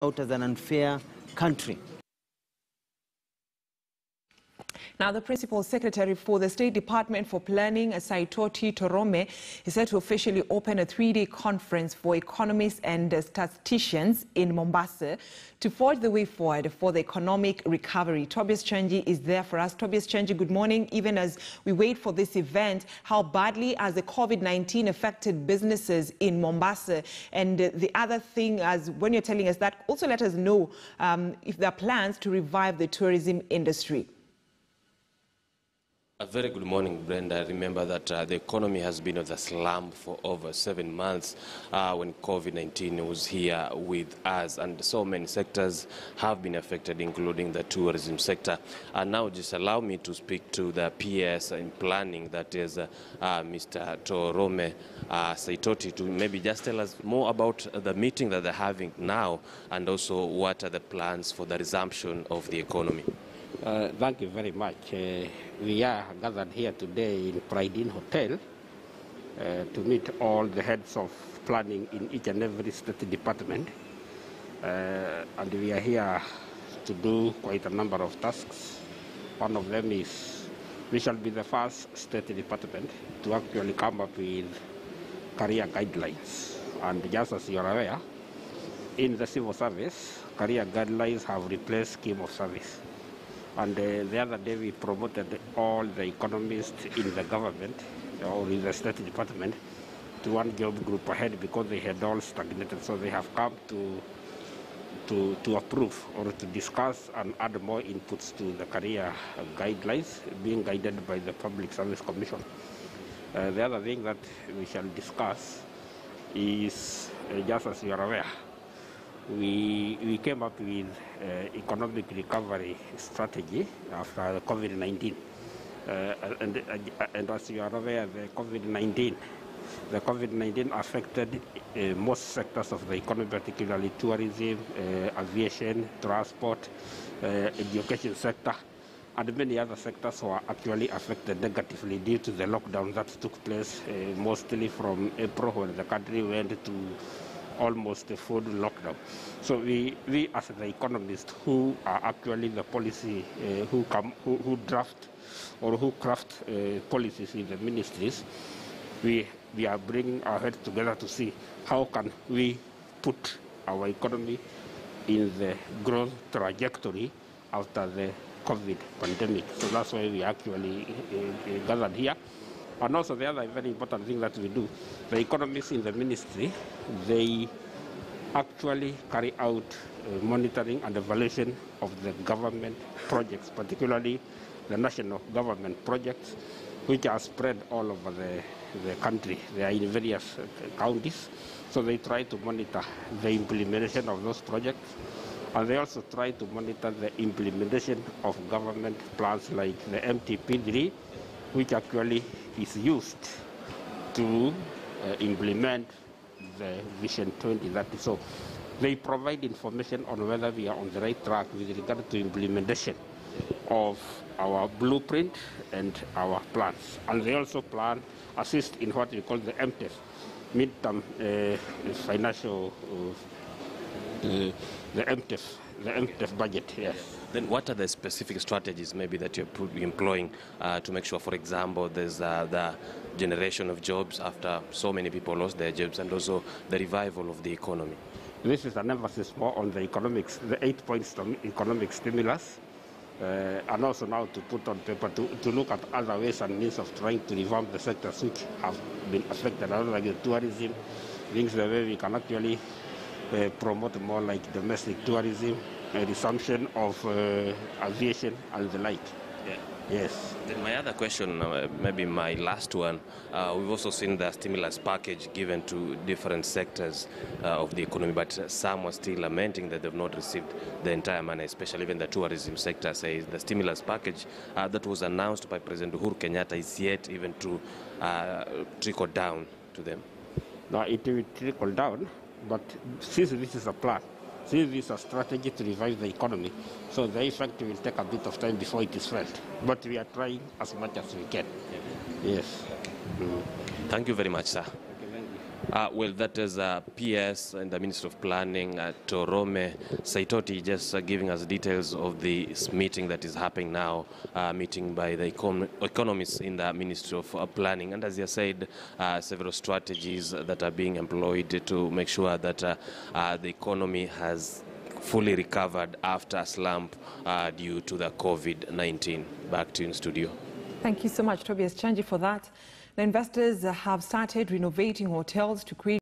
out as an unfair country. Now, the Principal Secretary for the State Department for Planning, Saitoti Torome, is set to officially open a 3-day conference for economists and statisticians in Mombasa to forge the way forward for the economic recovery. Tobias Chanji is there for us. Tobias Chanji, good morning. Even as we wait for this event, how badly has the COVID-19 affected businesses in Mombasa? And the other thing, as when you're telling us that, also let us know if there are plans to revive the tourism industry. A very good morning, Brenda. Remember that the economy has been on the slump for over 7 months when COVID-19 was here with us, and so many sectors have been affected, including the tourism sector. And now just allow me to speak to the PS in planning, that is Mr. Torome Saitoti, to maybe just tell us more about the meeting that they're having now, and also what are the plans for the resumption of the economy. Thank you very much. We are gathered here today in Pride Inn Hotel to meet all the heads of planning in each and every state department. And we are here to do quite a number of tasks. One of them is we shall be the first state department to actually come up with career guidelines. And just as you are aware, in the civil service, career guidelines have replaced scheme of service. And the other day we promoted all the economists in the government or in the state department to one job group ahead because they had all stagnated. So they have come to approve or to discuss and add more inputs to the career guidelines being guided by the Public Service Commission. The other thing that we shall discuss is, just as you are aware, we came up with economic recovery strategy after COVID-19. And as you are aware, the COVID-19 affected most sectors of the economy, particularly tourism, aviation, transport, education sector, and many other sectors were actually affected negatively due to the lockdown that took place mostly from April, when the country went to almost a full lockdown. So we as the economists who are actually the policy, who draft or who craft policies in the ministries, we are bringing our heads together to see how can we put our economy in the growth trajectory after the COVID pandemic. So that's why we actually gathered here. And also the other very important thing that we do, the economists in the ministry, they actually carry out monitoring and evaluation of the government projects, particularly the national government projects, which are spread all over the country. They are in various counties. So they try to monitor the implementation of those projects. And they also try to monitor the implementation of government plans like the MTP3, which actually is used to implement the Vision 2030. So they provide information on whether we are on the right track with regard to implementation of our blueprint and our plans. And they also assist in what we call the MTEF, midterm financial, the MTEF budget, yes. Then what are the specific strategies maybe that you're employing to make sure, for example, there's the generation of jobs after so many people lost their jobs, and also the revival of the economy? This is an emphasis more on the economics, the 8-point economic stimulus, and also now to put on paper to look at other ways and means of trying to revamp the sectors which have been affected, like the tourism, things the way we can actually promote more like domestic tourism, resumption of aviation and the like. Yeah. Yes. Then my other question, maybe my last one, we've also seen the stimulus package given to different sectors of the economy, but some are still lamenting that they've not received the entire money, especially even the tourism sector says the stimulus package that was announced by President Uhuru Kenyatta is yet even to trickle down to them. Now it will trickle down, but since this is a plan, since this is a strategy to revive the economy, so the effect will take a bit of time before it is felt. But we are trying as much as we can. Yes. Thank you very much, sir. Okay, thank you. Well, that is PS and the Minister of Planning, Torome Saitoti, just giving us details of this meeting that is happening now, meeting by the economists in the Ministry of Planning. And as you said, several strategies that are being employed to make sure that the economy has fully recovered after a slump due to the COVID-19. Back to you in studio. Thank you so much, Tobias Chanji, for that. The investors have started renovating hotels to create